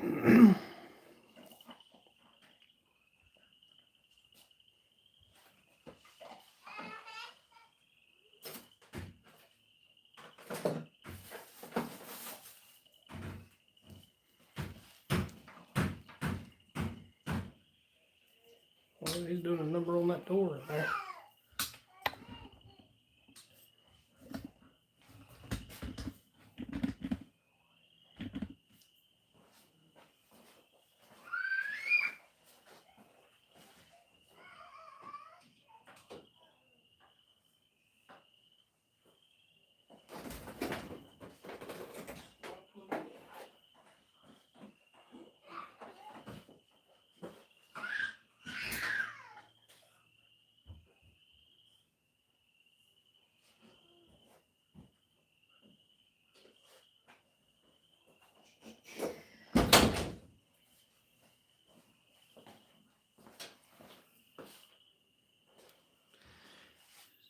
Well, he's doing a number on that door right there.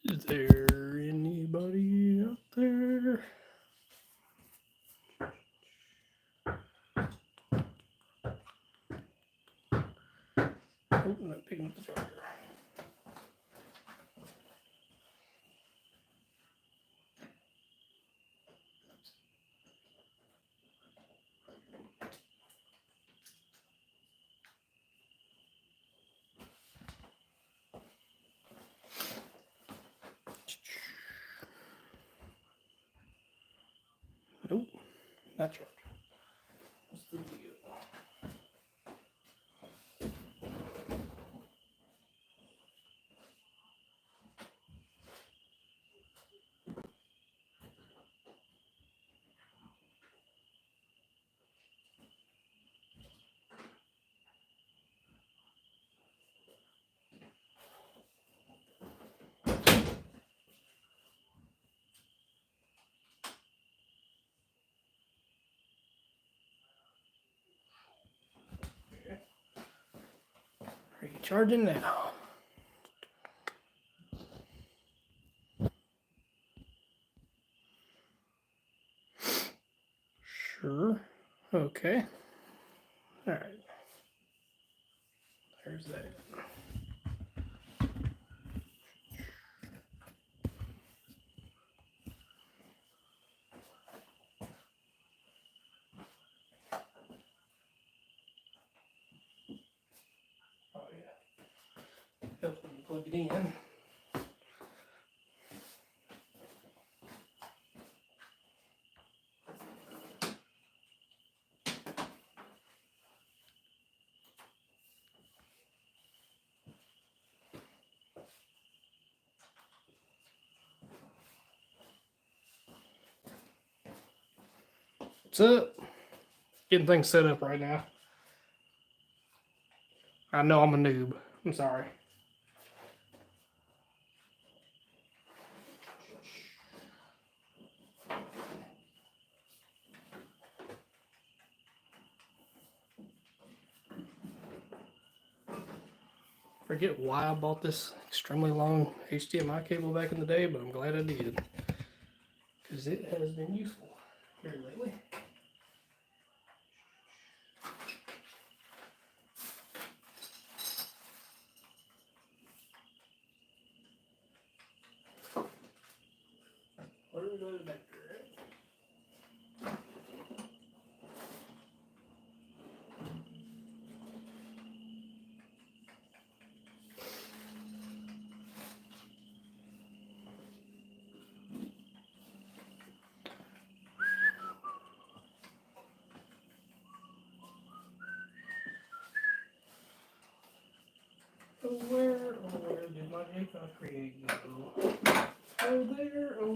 Is there anybody out there? Oh, not picking up the charger. Nope, not charging. What's the deal? Are you charging now? Sure. Okay. All right. There's that. Oh yeah. Helps when you plug it in. What's up? Getting things set up right now. I know I'm a noob. I'm sorry. Forget why I bought this extremely long HDMI cable back in the day, but I'm glad I did. Because it has been useful here lately. Where do we go to the back there? Where did my JPEG create go? Oh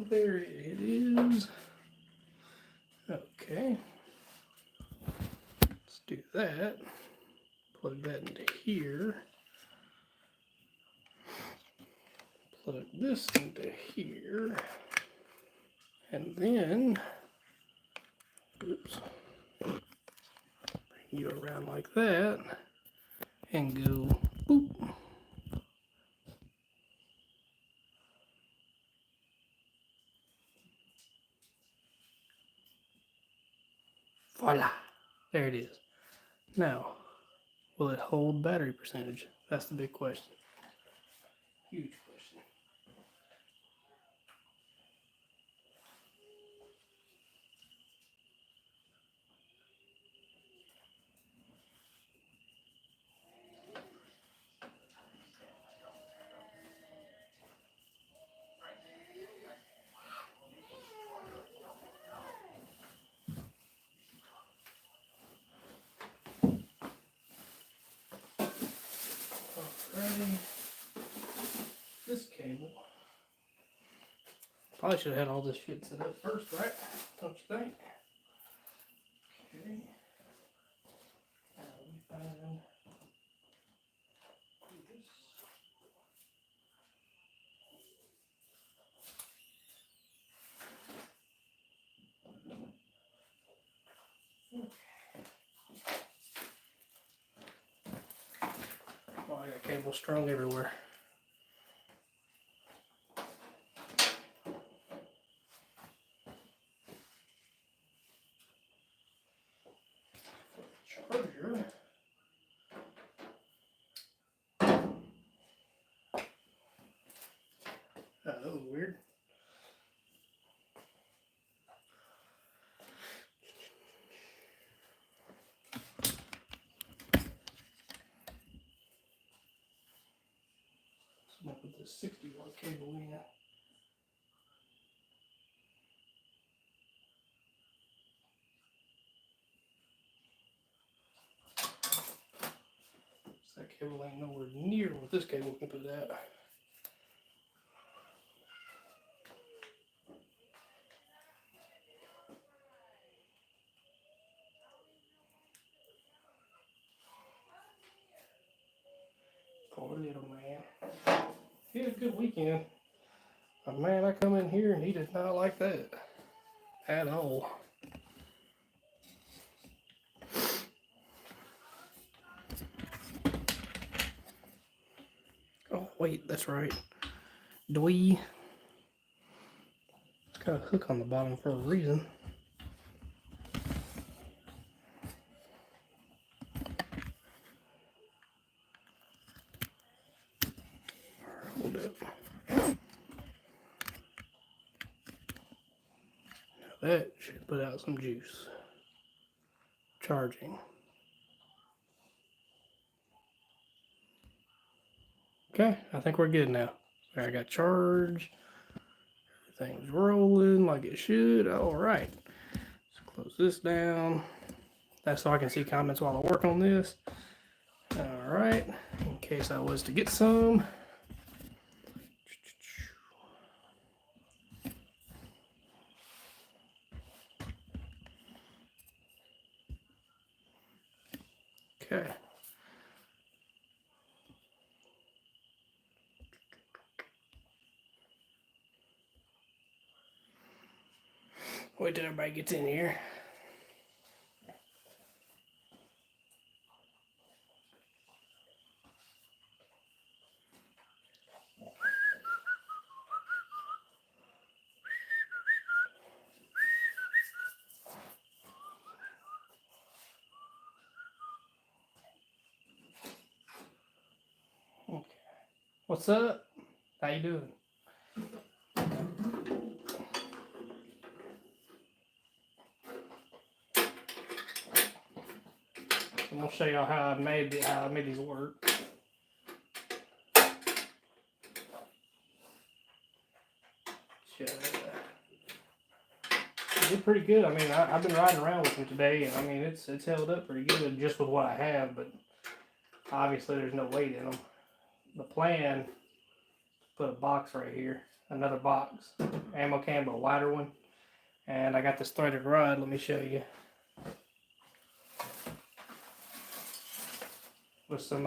there it is. Okay. Let's do that. Plug that into here. Plug this into here. And then, oops, bring you around like that and go boop. Voila. There it is. Now, will it hold battery percentage? That's the big question. Huge question. Alrighty. This cable. Probably should have had all this shit set up first, right? Don't you think? Okay. Now we find this. Oh, I got cable strung everywhere. Charger. Oh, that was weird. So I'm gonna put this 60-watt cable in. So that cable ain't nowhere near what this cable can put out. Poor little man. He had a good weekend. But man, I come in here and he did not like that at all. Oh, wait, that's right. Dwee. It's got a hook on the bottom for a reason. Hold up. Now that should put out some juice. Charging. Okay, I think we're good now. I got charge. Everything's rolling like it should. All right. Let's close this down. That's so I can see comments while I work on this. All right. In case I was to get some. Okay. Wait till everybody gets in here. Okay. What's up? How you doing? I'm gonna show y'all how I made these work. It did pretty good. I mean, I've been riding around with them today, and I mean it's held up pretty good just with what I have. But obviously, there's no weight in them. The plan: put a box right here, another box, ammo can, but a wider one, and I got this threaded rod. Let me show you. With some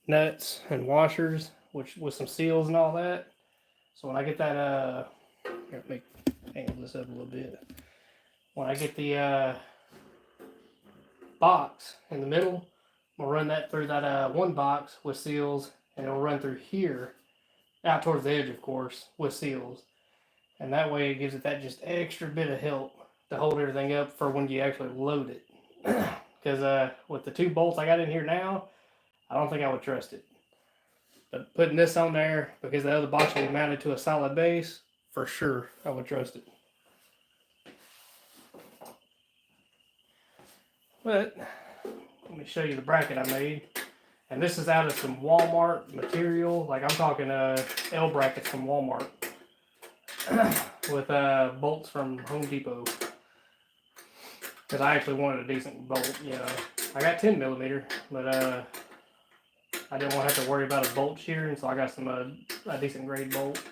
nuts and washers, which with some seals and all that. So when I get that, here, let me angle this up a little bit. When I get the box in the middle, I'm gonna run that through that one box with seals, and it'll run through here, out towards the edge, of course, with seals. And that way it gives it that just extra bit of help to hold everything up for when you actually load it. because with the 2 bolts I got in here now, I don't think I would trust it. But putting this on there, because the other box will be mounted to a solid base, for sure I would trust it. But let me show you the bracket I made. And this is out of some Walmart material. Like I'm talking L brackets from Walmart. With bolts from Home Depot. Because I actually wanted a decent bolt, you know. I got 10mm, but I didn't want to have to worry about a bolt shearing, so I got some a decent grade bolt.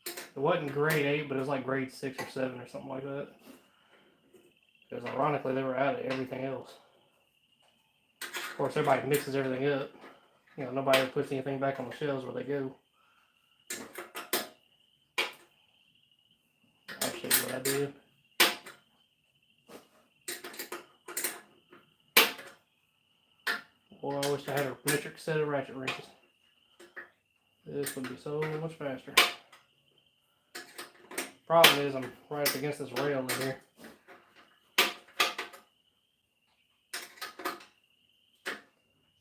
It wasn't grade 8, but it was like grade 6 or 7 or something like that. Because ironically, they were out of everything else. Of course, everybody mixes everything up. You know, nobody ever puts anything back on the shelves where they go. I'll show you what I did. Boy, I wish I had a metric set of ratchet wrenches. This would be so much faster. Problem is, I'm right up against this rail in here.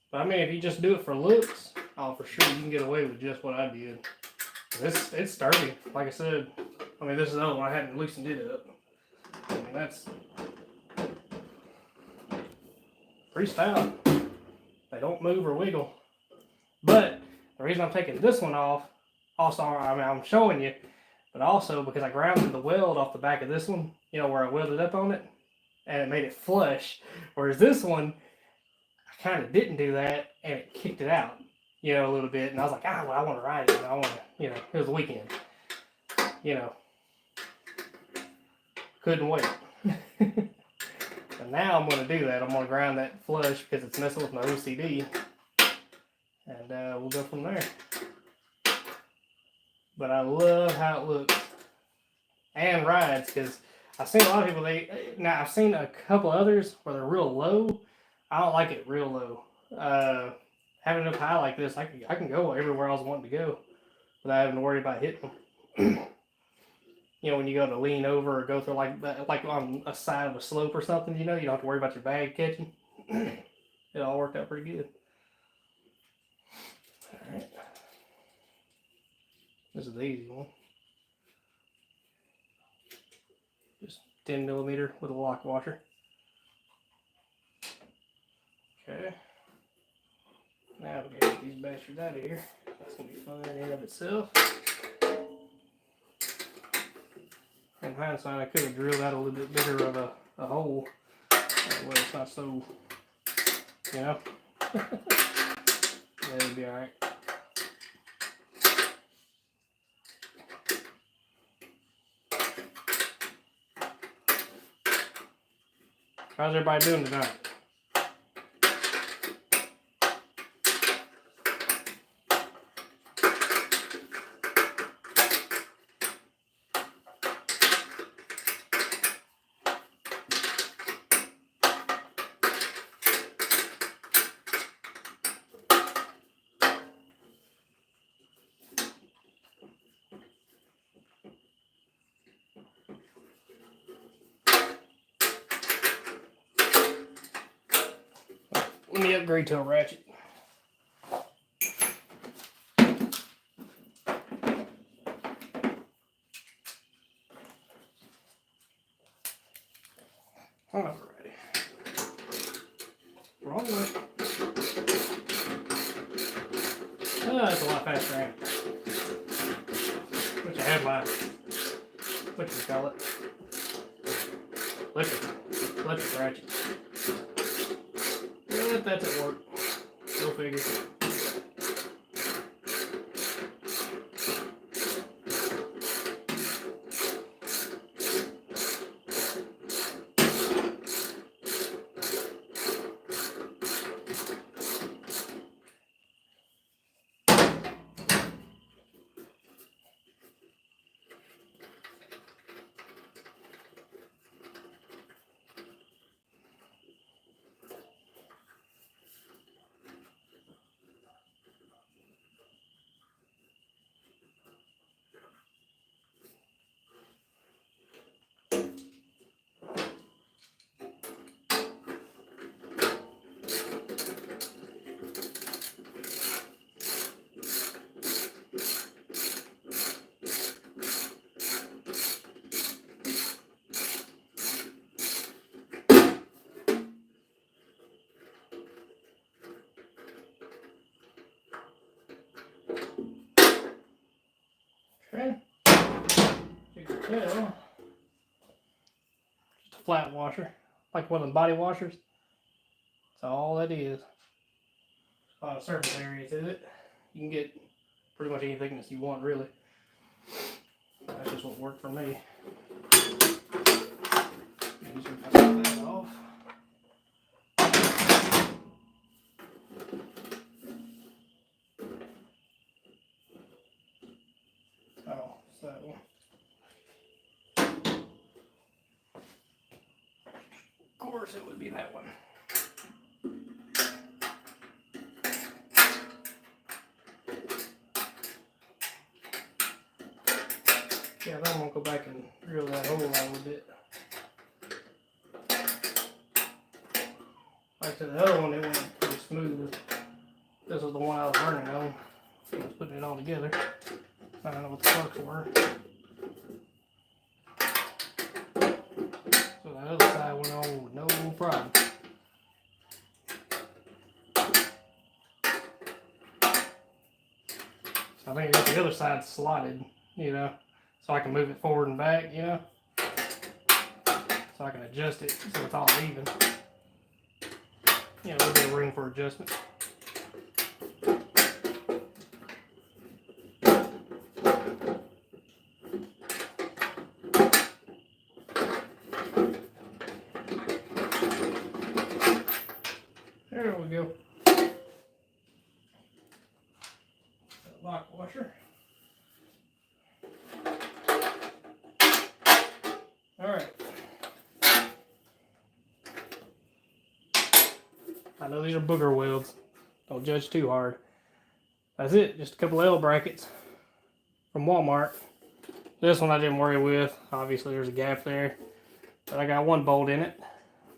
But I mean, if you just do it for looks, oh, for sure you can get away with just what I did. It's sturdy, like I said. I mean, this is the other one. I hadn't loosened it up. I mean, that's pretty stout. They don't move or wiggle. But the reason I'm taking this one off, also, I mean, I'm showing you, but also because I grounded the weld off the back of this one, you know, where I welded up on it, and it made it flush. Whereas this one, I kind of didn't do that, and it kicked it out, you know, a little bit. And I was like, well, I want to ride it. I want to, you know, it was the weekend. You know, couldn't wait. And now I'm going to do that. I'm going to ground that flush because it's messing with my OCD. And we'll go from there. But I love how it looks. And rides, because I've seen a lot of people, now I've seen a couple others where they're real low. I don't like it real low. Having it up high like this, I can go everywhere I was wanting to go without having to worry about hitting them. You know, when you go to lean over or go through like on a side of a slope or something, you know, you don't have to worry about your bag catching. It all worked out pretty good. Alright. This is the easy one. Just 10mm with a lock washer. Okay. Now we gotta get these bastards out of here. That's gonna be fun in and of itself. In hindsight, I could have drilled out a little bit bigger of a hole. That way it's not so, you know. That'd be alright. How's everybody doing tonight? Let me upgrade to a ratchet. Alrighty. Wrong way. Oh, that's a lot faster, ain't it? Which I have my, what you call it? Electric ratchet. But that's at work. Go figure. tell, just a flat washer, like one of the body washers. That's all that is. A lot of surface area to it. You can get pretty much any thickness you want, really. That's just what worked for me. Cut that off. Oh, it's that one. Of course, it would be that one. Yeah, then I'm gonna go back and drill that hole out a little bit. Like to the other one, it went pretty smooth. This was the one I was learning on. I was putting it all together. I don't know what the sparks were. So the other side went on with no problem. So I think I got the other side slotted, you know, so I can move it forward and back, you know. So I can adjust it so it's all even. You know, a little bit of room for adjustment. There we go. Lock washer. Alright. I know these are booger welds. Don't judge too hard. That's it. Just a couple L brackets from Walmart. This one I didn't worry with. Obviously there's a gap there. But I got one bolt in it.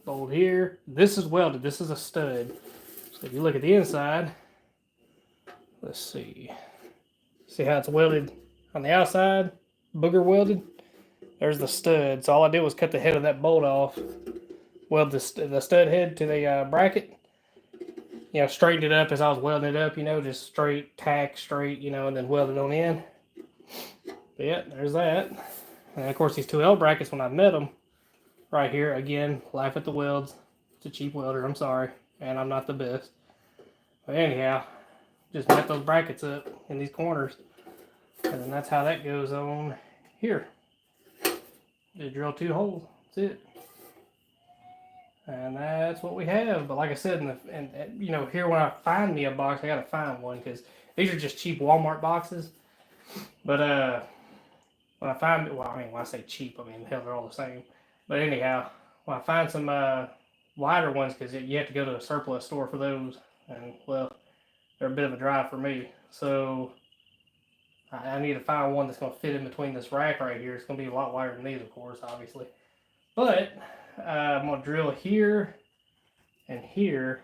Bolt here. This is welded. This is a stud. So if you look at the inside, let's see. See how it's welded on the outside? Booger welded. There's the stud. So all I did was cut the head of that bolt off. Weld the stud head to the bracket. You know, straightened it up as I was welding it up, you know, just straight, tack, straight, you know, and then weld it on in. But yeah, there's that. And of course, these two L brackets, when I met them, right here, again, laugh at the welds. It's a cheap welder, I'm sorry, and I'm not the best. But anyhow, just met those brackets up in these corners. And then that's how that goes on here. Just drill 2 holes, that's it. And that's what we have. But like I said, you know, here when I find me a box, I gotta find one because these are just cheap Walmart boxes. But when I find, well, I mean, when I say cheap, I mean hell, they're all the same. But anyhow, when I find some wider ones, because you have to go to a surplus store for those, and well, they're a bit of a drive for me. So I need to find one that's gonna fit in between this rack right here. It's gonna be a lot wider than these, of course, obviously. But I'm going to drill here and here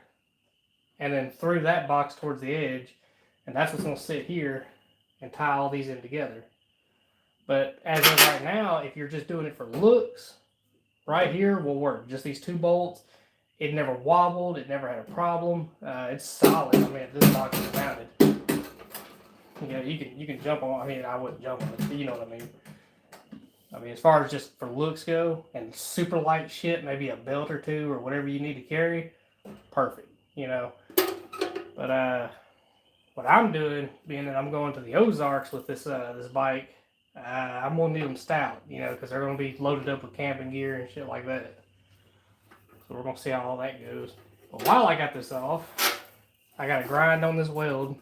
and then through that box towards the edge, and that's what's going to sit here and tie all these in together. But as of right now, if you're just doing it for looks, right here will work. Just these 2 bolts. It never wobbled. It never had a problem. It's solid. I mean, this box is mounted. You know, you can jump on. I mean, I wouldn't jump on it, but you know what I mean. I mean, as far as just for looks go, and super light shit, maybe a belt or 2 or whatever you need to carry, perfect, you know. But what I'm doing, being that I'm going to the Ozarks with this this bike, I'm gonna need them stout, you know, because they're gonna be loaded up with camping gear and shit like that. So we're gonna see how all that goes. But while I got this off, I gotta grind on this weld,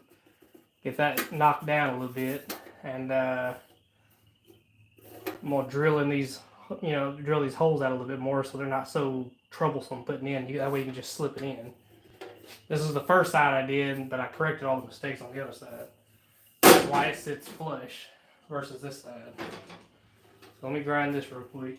get that knocked down a little bit, and I'm gonna drill in these, you know, drill these holes out a little bit more so they're not so troublesome putting in. That way you can just slip it in. This is the first side I did, but I corrected all the mistakes on the other side. That's why it sits flush versus this side. So let me grind this real quick.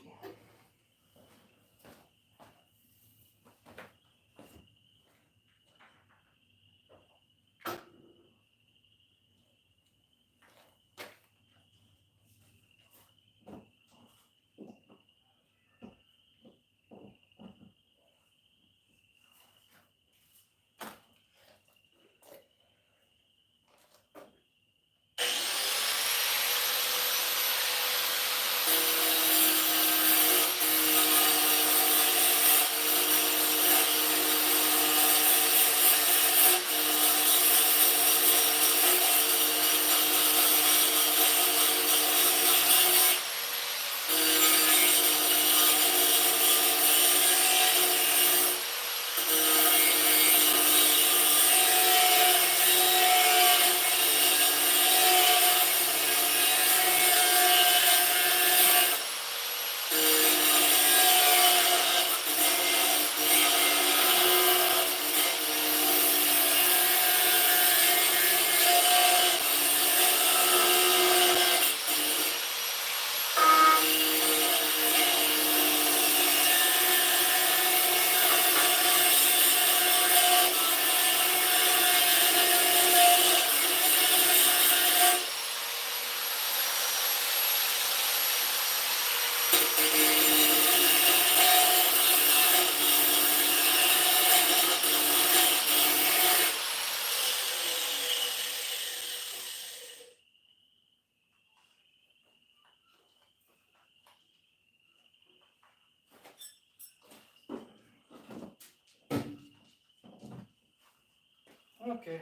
Okay.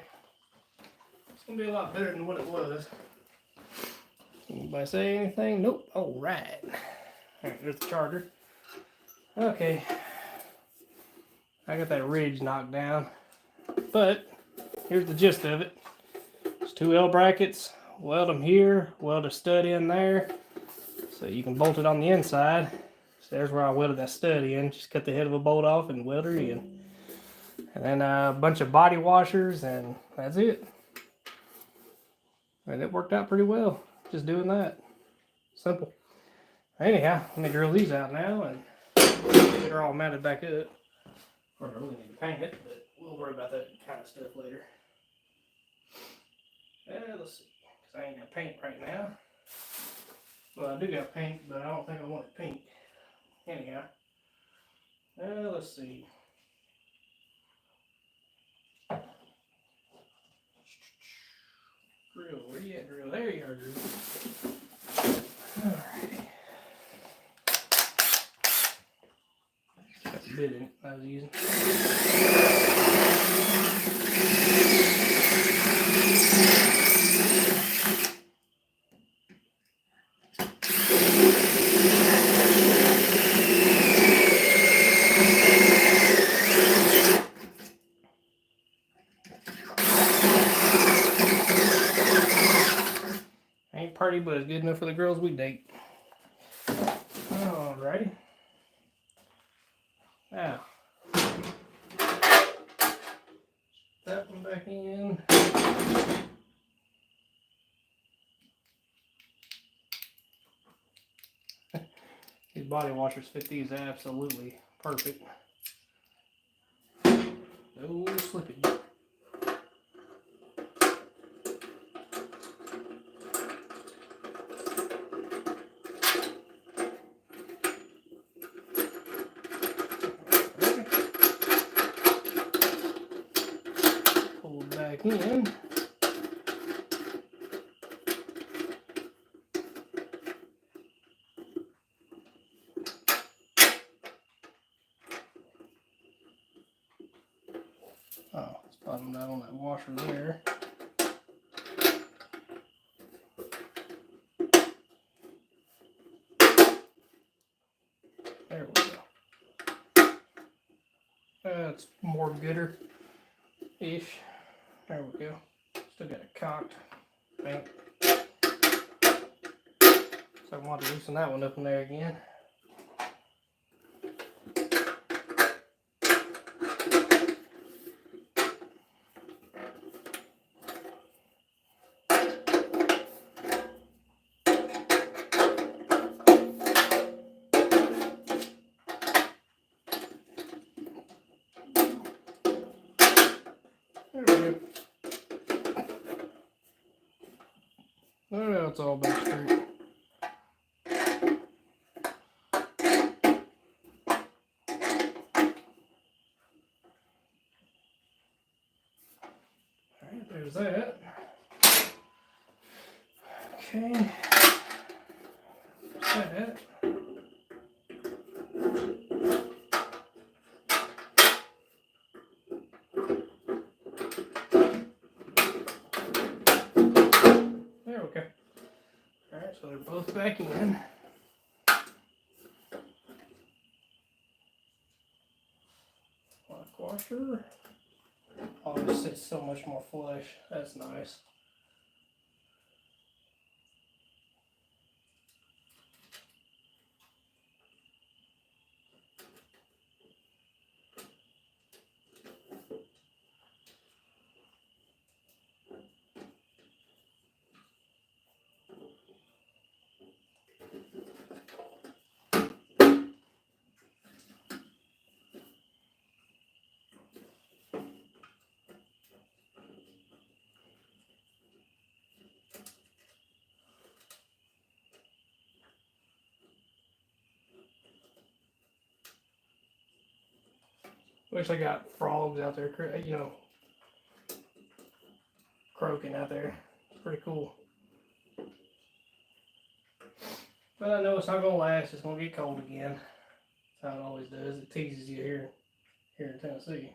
It's gonna be a lot better than what it was. Anybody say anything? Nope. All right. Alright, there's the charger. Okay. I got that ridge knocked down. But here's the gist of it. There's two L brackets. Weld them here. Weld a stud in there. So you can bolt it on the inside. So there's where I welded that stud in. Just cut the head of a bolt off and weld her in. And then a bunch of body washers, and that's it. And it worked out pretty well, just doing that. Simple. Anyhow, let me drill these out now and get her all mounted back up. Of course, I really need to paint it, but we'll worry about that kind of stuff later. Let's see, because I ain't got paint right now. Well, I do got paint, but I don't think I want it pink. Anyhow, let's see. Drill, where you at, drill? There you are, drill. Alrighty. Got the bit in it I was using. Ain't pretty, but it's good enough for the girls we date. Alrighty. Now, that one back in. These body washers fit these absolutely perfect. No slippage. Back in. Oh, it's bottomed out on that washer there. There we go. That's more gooder-ish. There we go. Still got it cocked. Bang. So I want to loosen that one up in there again. There we go. Now it's all back straight. Alright, there's that. Okay. There's that. There we go. Alright, so they're both back in. Lock washer. Oh, this sits so much more flush. That's nice. Wish I got frogs out there, you know, croaking out there. It's pretty cool. But I know it's not gonna last. It's gonna get cold again. That's how it always does. It teases you here in Tennessee.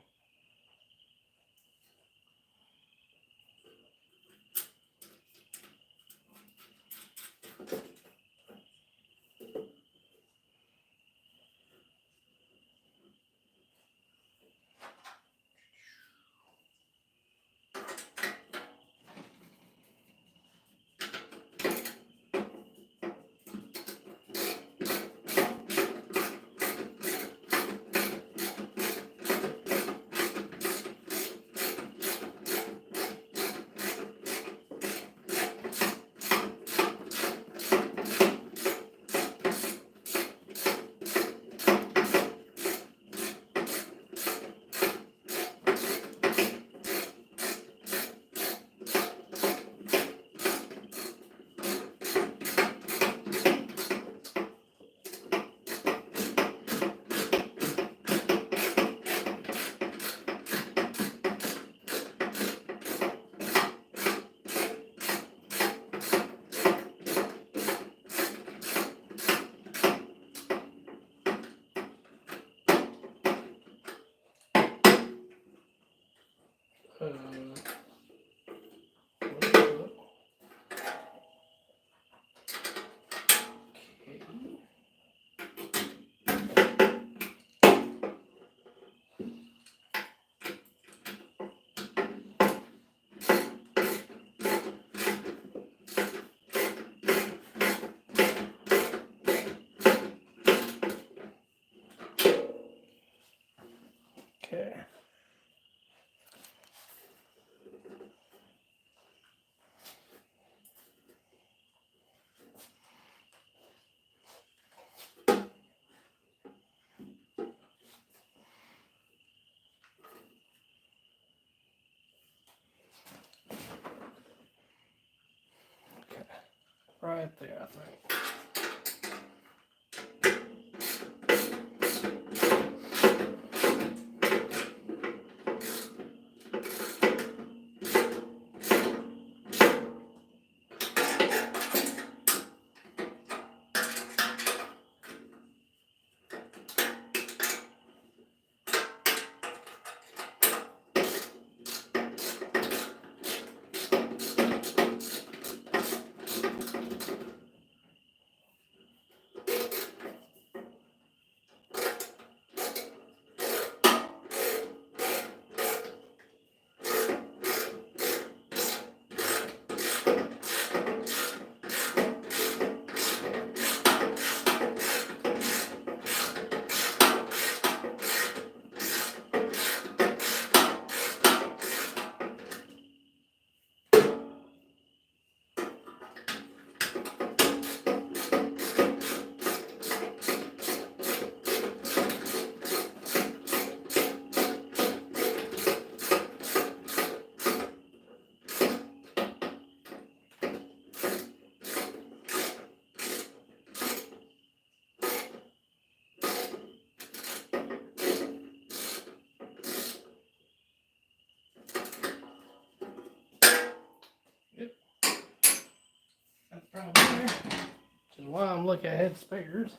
Okay. Right there, I think. That's probably there. Which is why I'm looking ahead spares.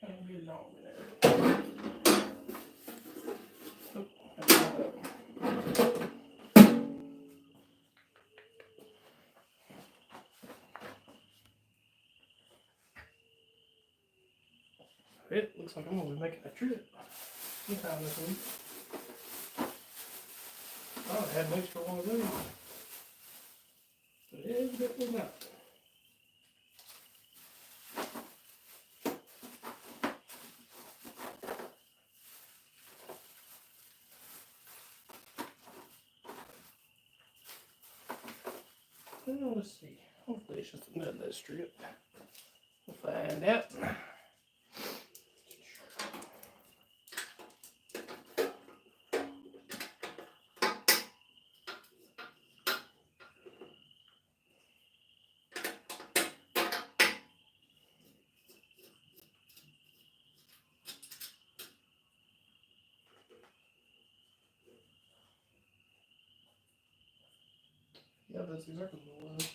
Can't get it all in there. It looks like I'm gonna be making a trip sometime this week. Oh, I had an extra one of those. But evidently not. Well, let's see. Hopefully it's just another that strip. We'll find out. Yeah, that's exactly what it was.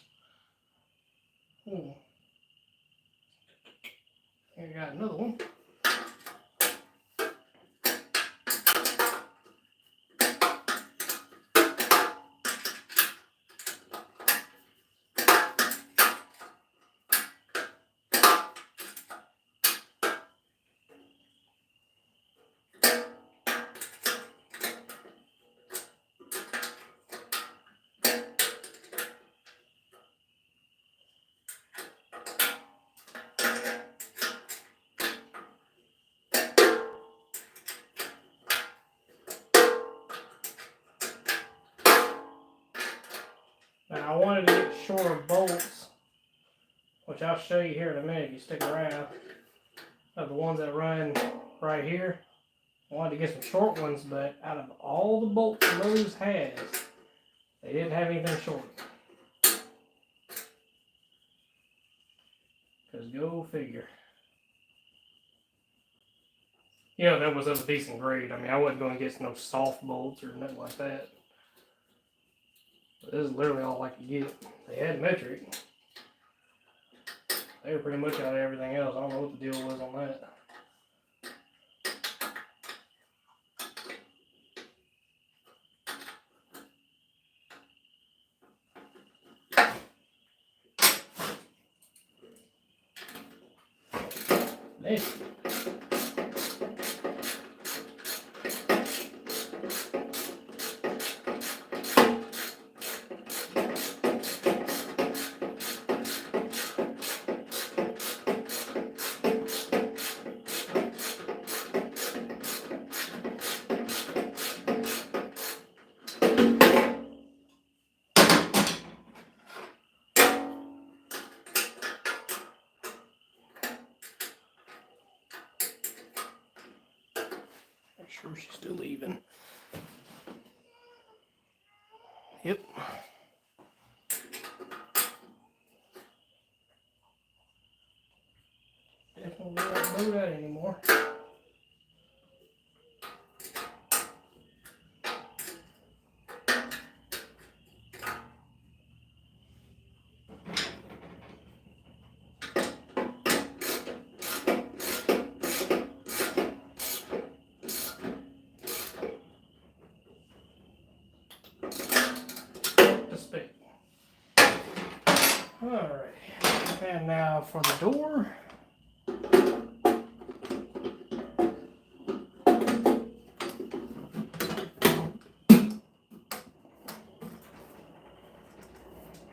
Here we got another one. Now I wanted to get shorter bolts, which I'll show you here in a minute if you stick around, of the ones that run right here. I wanted to get some short ones, but out of all the bolts Lowe's has, they didn't have anything short. Because go figure. You know, that was of a decent grade. I mean, I wasn't going to get no soft bolts or nothing like that. But this is literally all I could get. They had metric. They were pretty much out of everything else. I don't know what the deal was on that. Nice. Make sure she's still even. Yep. Definitely don't do that anymore. Alright, and now for the door.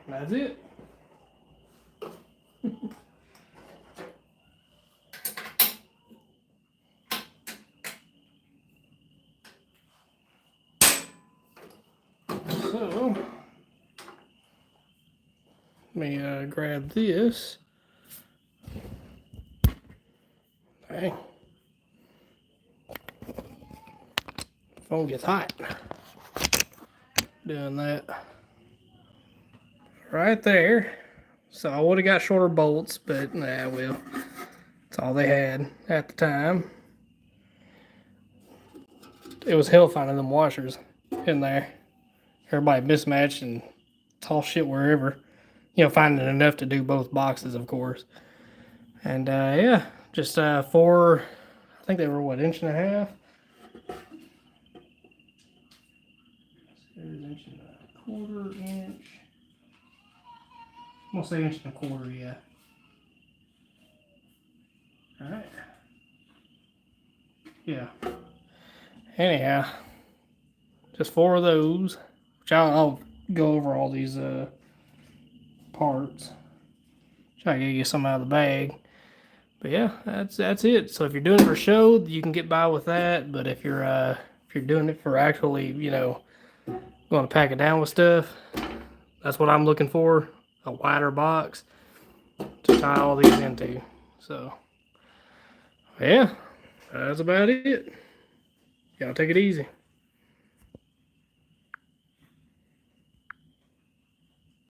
That's it. So, let me grab this. Okay. Phone gets hot. Doing that right there. So I would have got shorter bolts, but nah, well, that's all they had at the time. It was hell finding them washers in there. Everybody mismatched and toss shit wherever. You know, finding enough to do both boxes, of course. And yeah, just 4, I think they were what, 1.5 inches? There's 1.25 inches. I'm gonna say 1.25 inches, yeah. Alright. yeah. Anyhow, just 4 of those, which I'll go over all these parts. Try to get some out of the bag. But yeah, that's it. So if you're doing it for show, you can get by with that. But if you're doing it for actually, you know, going to pack it down with stuff, that's what I'm looking for. A wider box to tie all these into. So yeah, that's about it. Y'all take it easy.